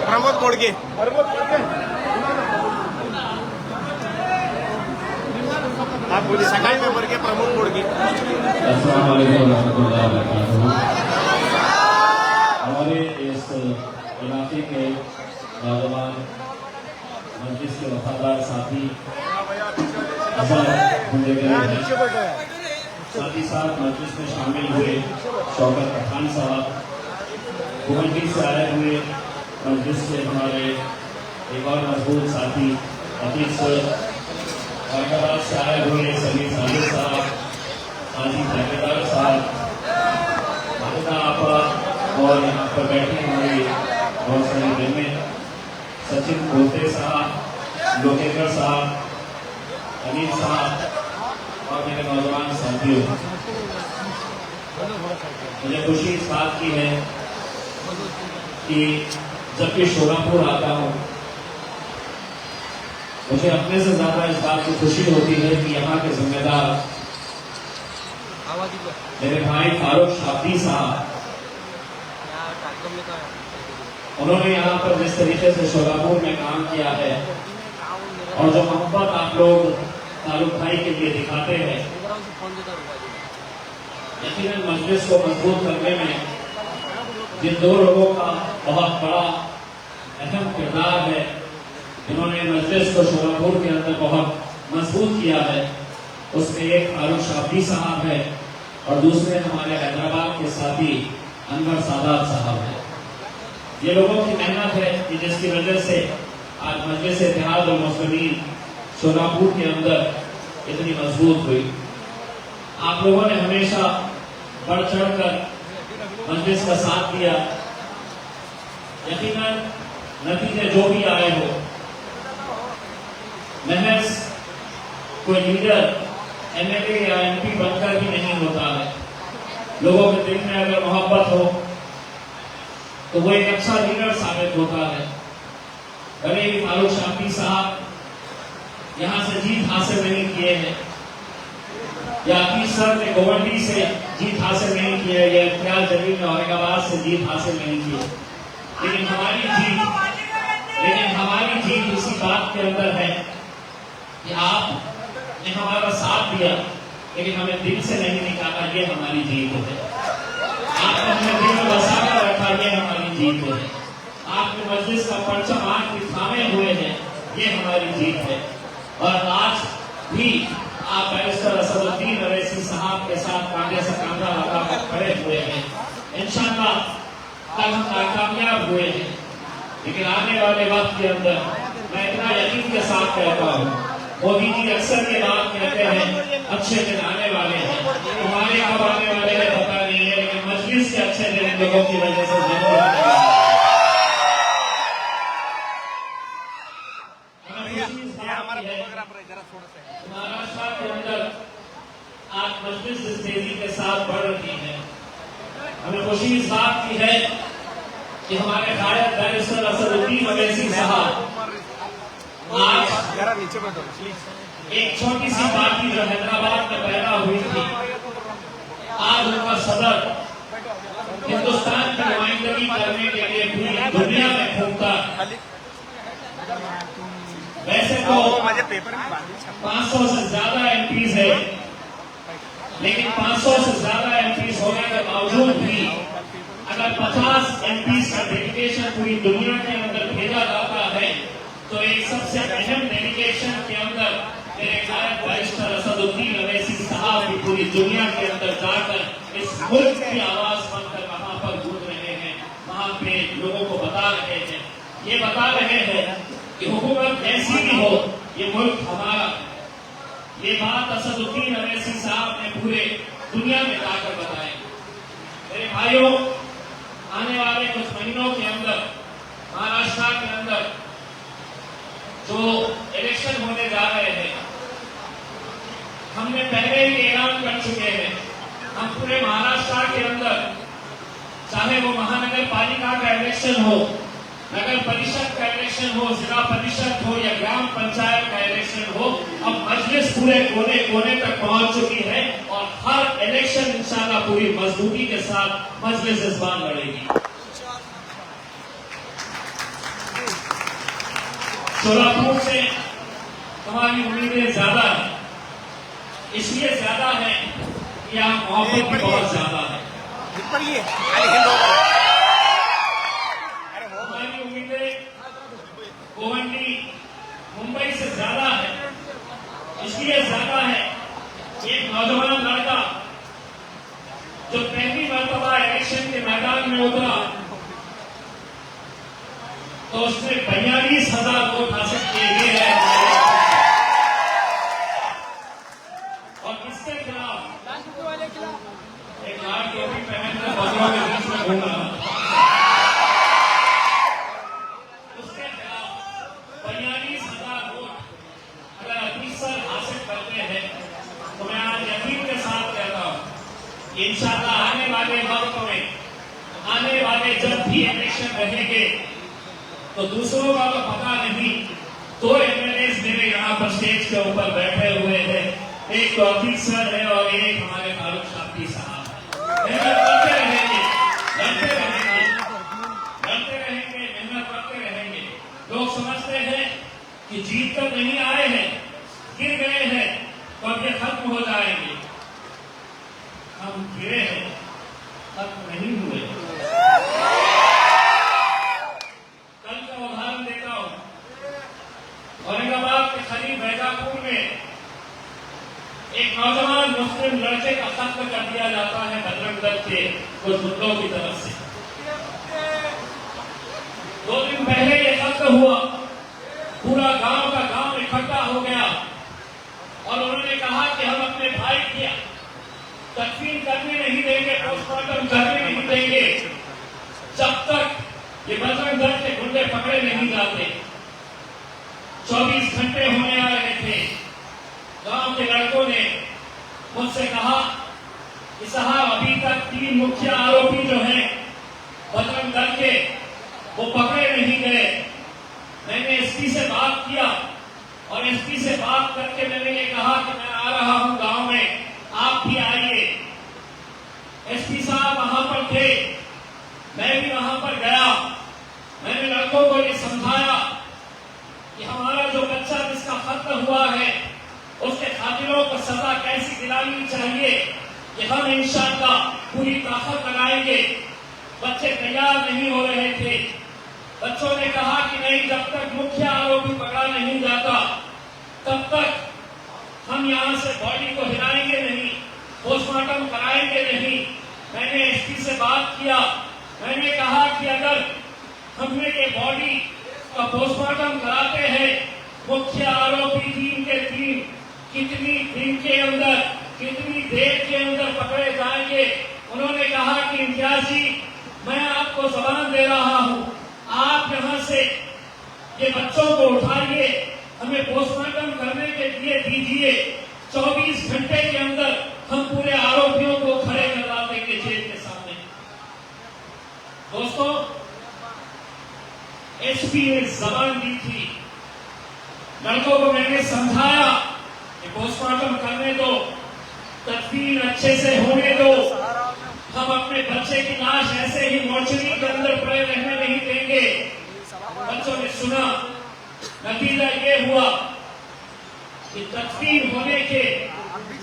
प्रमोद बोडके आप बोलिए। सगाई मेंबर के प्रमोद बोडके। अस्सलाम वालेकुम रहमतुल्लाहि व बरकातुहू। हमारे इस इलाके के नौजवान मजलिस के वफादार साथी साथ ही साथ मजलिस में शामिल हुए शौकत पठान साहब, गुवाहाटी से आए हुए मजलिस से हमारे एक और मजबूत साथी अतीक सर, हैदराबाद से आए हुए समीर साजिद साहब, हाजी ठेकेदार साहब, मालिका आपा और यहाँ पर बैठे हमारी बहुत सारी बहनें, सचिन कोते साहब, लोकेकर साहब, अनिल साहब और मेरे नौजवान साथियों, मुझे खुशी इस बात की है कि जब भी शोलापुर आता हूँ मुझे अपने से ज्यादा इस बात की खुशी होती है कि यहाँ के जिम्मेदार मेरे भाई फारूक शाब्दी साहब, उन्होंने यहाँ पर जिस तरीके से शोलापुर में काम किया है और जो मोहब्बत आप लोग तालुक भाई के लिए दिखाते हैं, यकीनन मजलिस को मजबूत करने में जिन दो लोगों का बहुत बड़ा अहम किरदार है, जिन्होंने मजलिस को शोलापुर के अंदर बहुत मजबूत किया है, उसमें एक फारूक शाब्दी साहब है और दूसरे हमारे हैदराबाद के साथी अनवर सादात साहब है। ये लोगों की मेहनत है कि जिसकी वजह से आज मजलिस इत्तेहाद और मुस्लिमीन शोलापुर के अंदर इतनी मजबूत हुई। आप लोगों ने हमेशा बढ़ चढ़ कर मजलिस का साथ दिया। यकीनन नतीजे जो भी आए हो, महज कोई लीडर एमएलए या एमपी बनकर भी नहीं होता है। लोगों के दिल में अगर मोहब्बत हो तो वो एक अच्छा लीडर साबित होता है। भले ही फारूक शाब्दी साहब यहाँ से जीत हासिल नहीं किए हैं या अतीक सर ने गुवाहाटी से जीत हासिल नहीं की है या इम्तियाज जलील ने औरंगाबाद से जीत हासिल नहीं की है, लेकिन हमारी जीत इसी बात के अंदर है कि आपने हमारा साथ दिया, लेकिन हमें दिल से नहीं निकाला, ये हमारी जीत है। आपने हमें दिल में बसा कर रखा, ये हमारी जीत है। आपने मजलिस का परचम आग की थामे हुए हैं, ये हमारी जीत है। और आज भी आप बैरिस्टर असदुद्दीन अवैसी साहब के साथ कांधे से कांधा लगाकर खड़े हुए हैं। इंशाअल्लाह कल हम कामयाब हुए हैं, लेकिन आने वाले वक्त के अंदर मैं इतना यकीन के साथ कहता हूँ, मोदी जी अक्सर ये बात कहते हैं अच्छे दिन आने वाले हैं, तुम्हारे कब आने वाले हैं पता नहीं है, लेकिन मजलिस के अच्छे दिन लोगों की वजह से जरूर आने वाले हैं। महाराष्ट्र के अंदर आज मजलिस इस तेजी के साथ बढ़ रही है। हमें खुशी इस बात की है कि हमारे गायक बैरिस्टर असदुद्दीन अवैसी साहब आज एक छोटी सी पार्टी जो हैदराबाद में पैदा हुई थी, आज उनका सदर हिंदुस्तान की नुमाइंदगी करने के लिए पूरी दुनिया में घूमता। वैसे तो 500 से ज्यादा एमपीज है, लेकिन 500 से ज्यादा एमपीज होने के बावजूद भी अगर 50 एमपीज का डेलीगेशन पूरी दुनिया के अंदर भेजा जाता है तो एक सबसे अहम डेलीगेशन के अंदर मेरे गायक बैरिस्टर असदुद्दीन अवैसी साहब भी पूरी दुनिया के अंदर जाकर इस मुल्क की आवाज बनकर वहां पर गूंज रहे हैं, वहां पे लोगों को बता रहे हैं, ये बता रहे हैं कि हुकूमत ऐसी भी हो, ये मुल्क हमारा। ये बात असदुद्दीन अवैसी साहब ने पूरे दुनिया में जाकर बताई। मेरे भाइयों, आने वाले कुछ महीनों के अंदर महाराष्ट्र के अंदर जो इलेक्शन होने जा रहे हैं, हमने पहले ही ऐलान कर चुके हैं, हम पूरे महाराष्ट्र के अंदर चाहे वो महानगर पालिका का इलेक्शन हो, नगर परिषद का इलेक्शन हो, जिला परिषद हो या ग्राम पंचायत का इलेक्शन हो, अब मजलिस पूरे कोने कोने तक पहुंच चुकी है और हर इलेक्शन इंशाल्लाह पूरी मजबूती के साथ मजलिस इस बार लड़ेगी। शोलापुर से हमारी उम्मीदें ज्यादा है, इसलिए ज्यादा है कि यहाँ मोहब्बत भी बहुत ज्यादा है। हमारी उम्मीदें गोवंडी मुंबई से ज्यादा है, इसलिए ज्यादा है एक नौजवान लड़का जो पहली मर्तबा इलेक्शन के मैदान में उतरा तो उसने 42,000 वोट हासिल किए हैं और इसके खिलाफ एक लाल टोपी पहनकर बदलों के बीच में घूम रहा उसके खिलाफ 42,000 वोट अगर अमृतसर हासिल करते हैं तो मैं आज यकीन के साथ कहता हूं कि इंशाअल्लाह आने वाले वक्त में आने वाले जब भी इलेक्शन रहेंगे तो दूसरों का तो पता नहीं, 2 एमएलए मेरे यहाँ पर स्टेज के ऊपर बैठे हुए हैं, एक तो अमृतसर है और एक हमारे फारूक शाफी साहब। मेहनत करते रहेंगे, लड़ते रहेंगे, लड़ते रहेंगे, मेहनत करते रहेंगे। लोग समझते हैं कि जीत कर नहीं आए हैं, गिर गए हैं तो अब ये खत्म हो जाएंगे। हम गिरे हैं, खत्म नहीं हुए। औरंगाबाद के करीब बैजापुर में एक नौजवान मुस्लिम लड़के का कत्ल कर दिया जाता है बजरंग दल के कुछ गुंडों की तरफ से। 2 दिन पहले ये कत्ल हुआ, पूरा गांव का गांव इकट्ठा हो गया और उन्होंने कहा कि हम अपने भाई की तदफीन करने नहीं देंगे, पोस्टमार्टम करने नहीं देंगे जब तक ये बजरंग दल के गुंडे पकड़े नहीं जाते। 24 घंटे होने आ रहे थे, गांव के लड़कों ने मुझसे कहा कि साहब अभी तक 3 मुख्य आरोपी जो हैं बजरंग दल के वो पकड़े नहीं गए। मैंने एसपी से बात किया और एसपी से बात करके मैंने ये कहा कि मैं आ रहा हूं गांव में, आप भी आइए। एसपी साहब वहां पर थे, मैं भी वहां पर गया। मैंने लड़कों को ये समझाया कि हमारा जो बच्चा जिसका कत्ल हुआ है उसके कातिलों को सजा कैसी दिलानी चाहिए, कि हम इंशाअल्लाह पूरी ताकत लगाएंगे। बच्चे तैयार नहीं हो रहे थे। बच्चों ने कहा कि नहीं, जब तक मुख्य आरोपी पकड़ा नहीं जाता तब तक हम यहां से बॉडी को हिलाएंगे नहीं, पोस्टमार्टम कराएंगे नहीं। मैंने एसपी से बात किया, मैंने कहा कि अगर हमने ये बॉडी का पोस्टमार्टम कराते हैं, मुख्य आरोपी 3 के 3 कितनी दिन के अंदर, कितनी देर के अंदर पकड़े जाएंगे। उन्होंने कहा कि इम्तियाज जी, मैं आपको जबान दे रहा हूं, आप यहां से ये बच्चों को उठाइए, हमें पोस्टमार्टम करने के लिए दीजिए। 24 घंटे के अंदर हम पूरे आरोपियों को खड़े करवा देंगे जेल के सामने। दोस्तों, एसपी ने जबान दी थी, लड़कों को मैंने समझाया कि पोस्टमार्टम करने दो, तदफीन अच्छे से होने दो, हम अपने बच्चे की लाश ऐसे ही मोर्चरी के अंदर पड़े रहने नहीं देंगे। बच्चों ने सुना, नतीजा ये हुआ कि तदफीन होने के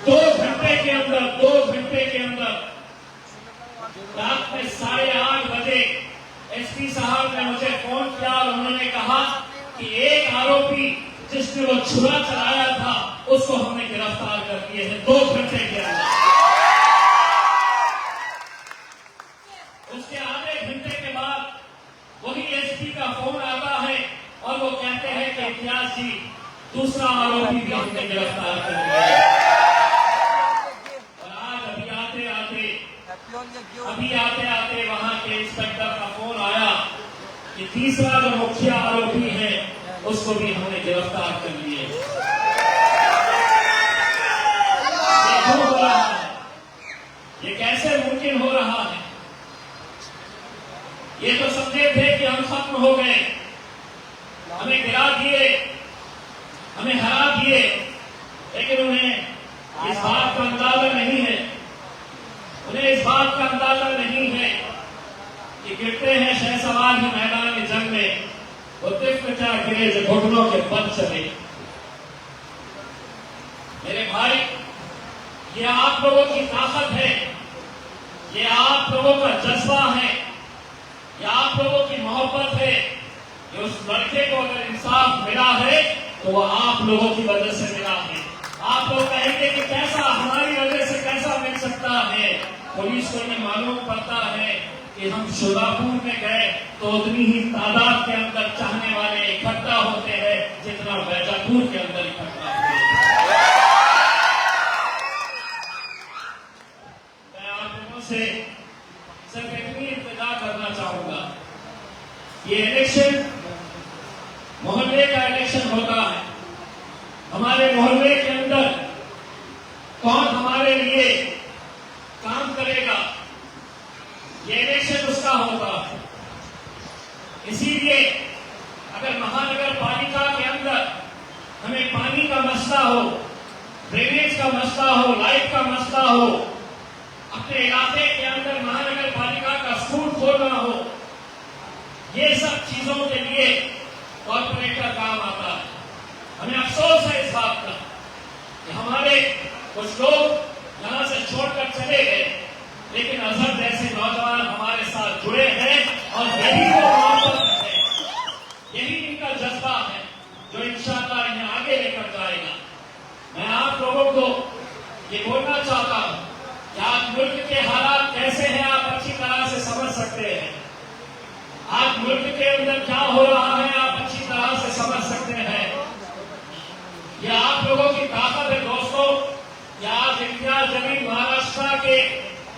2 घंटे के अंदर, 2 घंटे के अंदर रात में 8:30 बजे एसपी साहब ने मुझे फोन किया और उन्होंने कहा कि एक आरोपी जिसने वो छुरा चलाया था उसको हमने गिरफ्तार कर दिए हैं 2 घंटे के अंदर। उसके आधे घंटे के बाद वही एसपी का फोन आता है और वो कहते हैं कि इम्तियाज जी, दूसरा आरोपी भी हमने गिरफ्तार कर लिया। और आज अभी आते आते वहां के इंस्पेक्टर का फोन आया कि तीसरा जो मुख्य आरोपी है उसको भी हमने गिरफ्तार कर लिए। ये क्यों हो रहा है? ये कैसे मुमकिन हो रहा है? ये तो समझे थे कि हम खत्म हो गए, हमें गिरा दिए, हमें हरा दिए, लेकिन उन्हें इस बात का अंदाजा नहीं है, उन्हें इस बात का अंदाजा नहीं है कि गिरते हैं शहसवार के मैदान जंग में, वो दिल में अंग्रेज घुटनों के बल चले। मेरे भाई, ये आप लोगों की ताकत है, ये आप लोगों का जज्बा है, ये आप लोगों की मोहब्बत है कि उस लड़के को अगर इंसाफ मिला है तो वह आप लोगों की वजह से मिला है। आप लोग कहेंगे कि कैसा, हमारी वजह से कैसा मिल सकता है? पुलिस को ये मालूम पड़ता है कि हम शोलापुर में गए तो उतनी ही तादाद के अंदर चाहने वाले इकट्ठा होते हैं जितना बैजापुर के अंदर इकट्ठा होते हैं। मैं आप लोगों से सिर्फ इतनी इंतजार करना चाहूंगा, ये इलेक्शन मोहल्ले का इलेक्शन होता है। हमारे मोहल्ले के अंदर कौन हमारे लिए काम करेगा, ये इलेक्शन उसका होता है। इसीलिए अगर महानगर पालिका के अंदर हमें पानी का मसला हो, ड्रेनेज का मसला हो, लाइट का मसला हो, अपने इलाके के अंदर महानगर पालिका का स्कूल खोलना हो, ये सब चीजों के लिए कॉर्पोरेटर काम आता है। हमें अफसोस है इस बात का कि हमारे कुछ लोग यहां से छोड़कर चले गए, लेकिन अजहर जैसे नौजवान हमारे साथ जुड़े हैं और यही वो मोहब्बत है, यही इनका जज्बा है जो इंशाअल्लाह इन्हें आगे लेकर जाएगा। मैं आप लोगों को ये बोलना चाहता हूं कि आज मुल्क के हालात कैसे हैं आप अच्छी तरह से समझ सकते हैं। आज मुल्क के अंदर क्या हो रहा है आप अच्छी तरह से समझ सकते हैं। ये आप लोगों की ताकत है दोस्तों। ये आज इम्तियाज जमीन महाराष्ट्र के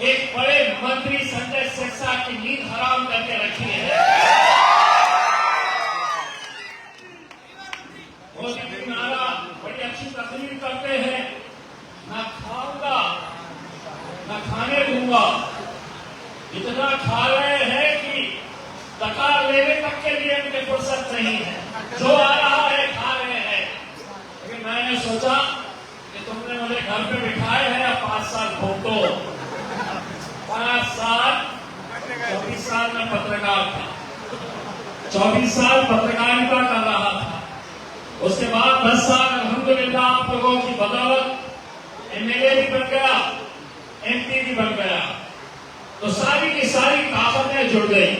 एक बड़े मंत्री संजय सिरसा की नींद हराम करके रखी है। मोदी जी नारा बड़ी अच्छी तकरीर करते हैं, ना खाऊंगा ना खाने दूंगा। इतना खा रहे हैं कि दकार लेने तक के लिए उनके फुर्सत नहीं है, जो आ रहा है खा रहे हैं। लेकिन मैंने सोचा कि तुमने मुझे घर पे बिठाए हैं, अब 5 साल घूमो। 5 साल 24 साल में पत्रकार था, 24 साल पत्रकारिता कर रहा था। उसके बाद 10 साल अल्हम्दुलिल्लाह आप लोगों की बदौलत एमएलए भी बन गया, एमपी भी बन गया। तो सारी की सारी ताकतें जुड़ गई।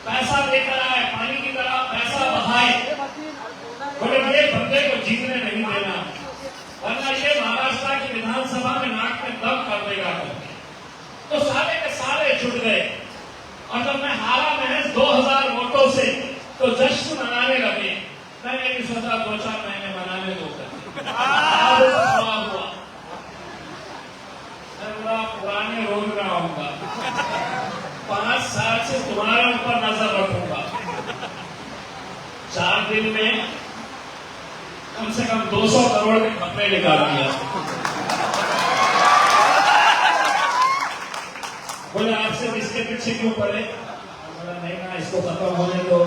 पैसा लेकर आए, पानी की तरह पैसा बहाए, बोले ये बंदे को जीतने नहीं देना, वरना ये महाराष्ट्र की विधानसभा में नाक में दम कर देगा। तो सारे के सारे जुट गए और जब मैं हारा महज 2000 वोटों से तो जश्न मनाने लगे। मैंने भी सोचा 2-4 महीने मनाने दो, हुआ मैं बोला पुराने रोज में आऊंगा, 5 साल से तुम्हारे ऊपर नजर रखूंगा। 4 दिन में कम से कम 200 करोड़ के खतरे निकाल दिया। बोले आपसे इसके पीछे क्यों पड़े? बोला नहीं ना, इसको खत्म होने दो।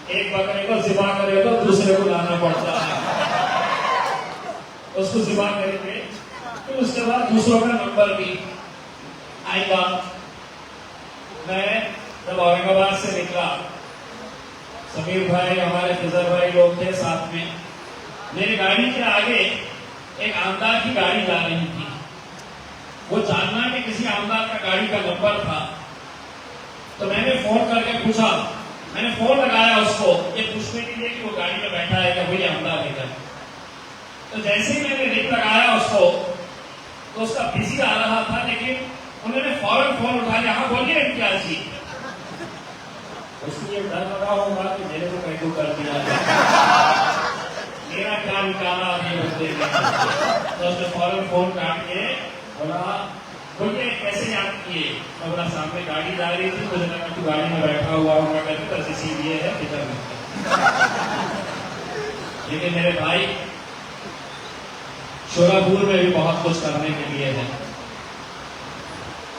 एक बकरे को ज़िबा करे तो दूसरे को लाना पड़ता है, उसको ज़िबा करेंगे तो उसके बाद दूसरों का नंबर भी आएगा। मैं जब औरंगाबाद से निकला, समीर भाई हमारे फिजर भाई लोग थे साथ में, मेरी गाड़ी के आगे एक आमदार की गाड़ी जा रही थी। वो जानना कि किसी आमदार का गाड़ी का नंबर था, तो मैंने फोन करके पूछा, मैंने फोन लगाया उसको ये पूछने के लिए कि वो गाड़ी में बैठा है क्या, वही आमदार है क्या। तो जैसे ही मैंने रिंग लगाया उसको, तो उसका बिजी आ रहा था, लेकिन उन्होंने फौरन फोन उठा लिया, हाँ बोलिए इम्तियाज जी। उसको ये डर लगा होगा कि मेरे को कैदू कर दिया, मेरा क्या निकाला अभी बंदे ने। तो उसने फौरन फोन काट के बोला बोलिए कैसे याद किए। तो बोला सामने गाड़ी जा रही थी, मुझे लगा तू गाड़ी में बैठा हुआ होगा, कहते इसीलिए है इधर में। लेकिन मेरे भाई शोलापुर में भी बहुत कुछ करने के लिए है।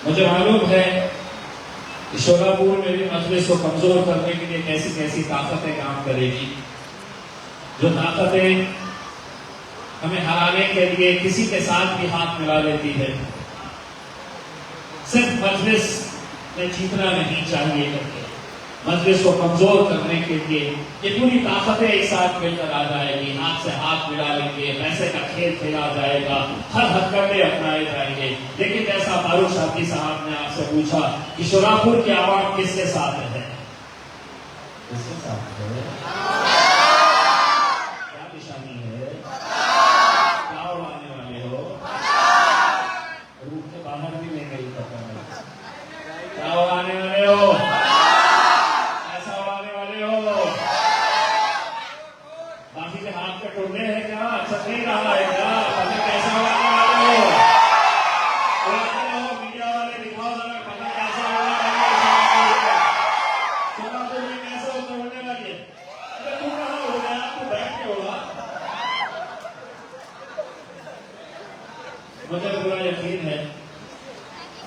मुझे मालूम है कि शोलापुर में भी मजलिस को कमजोर करने के लिए कैसी कैसी ताकतें काम करेगी, जो ताकतें हमें हराने के लिए किसी के साथ भी हाथ मिला देती है। सिर्फ मजलिस में जीतना नहीं चाहिए करके मजलिस को कमजोर करने के लिए ये पूरी ताकतें एक साथ मिलकर आ जाएगी, हाथ से हाथ मिला लेंगे, पैसे का खेल खेला जाएगा, हर हथकंडे अपनाए जाएंगे। लेकिन जैसा फारूक शाफी साहब ने आपसे पूछा कि शोरापुर की आवाम किसके साथ है, किसके साथ है, क्या निशानी है, क्या उड़ाने वाले हो, रूप के बाहर भी ले गई पता नहीं, क्या उड़ाने वाले हो, ऐसा उड़ाने वाले हो, बाकी के हाथ पे टोले है क्या, अच्छा नहीं रहा है क्या, पता कैसा उड़ाने वाले हो, उड़ाने हो, मीडिया वाले दिखाओ जरा पता कैसा उड़ाने वाले हो, शोरापुर में कैसे उड़ने वाली है, अरे तू कहाँ उड़ गया, तू बैठ के उड़ा। मुझे पूरा यकीन है,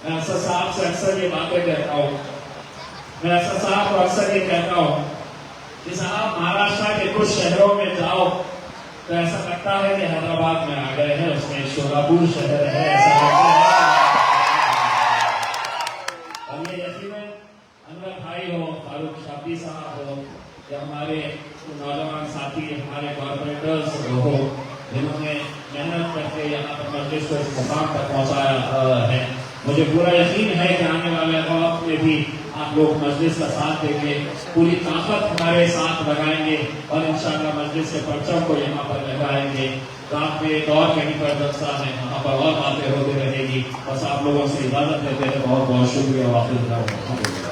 मैं अफसर साहब से अक्सर ये बातें कहता हूँ, मैं अफसर साहब को अक्सर ये कहता हूँ कि साहब महाराष्ट्र के कुछ शहरों में जाओ तो ऐसा लगता है कि हैदराबाद में आ गए हैं, उसमें शोरापुर शहर है, ऐसा लगता है। और ये यकीनन अनवर भाई हो, फारूक शाफी साहब हो, या हमारे नौजवान साथी, हमारे कॉर्पोरेटर्स हो, जिन्होंने मेहनत करके यहाँ पर मजलिस को इस मुकाम तक पहुँचाया है। मुझे पूरा यकीन है कि आने वाले वक्त में भी आप लोग मजलिस का साथ देंगे, पूरी ताकत हमारे साथ लगाएंगे और इंशाअल्लाह मजलिस के परचम को यहाँ पर लगाएंगे। रात में एक और कहीं पर जलसा है, वहाँ पर और बातें होती रहेगी। बस आप लोगों से इजाजत लेते हैं, बहुत बहुत शुक्रिया। वाक़ई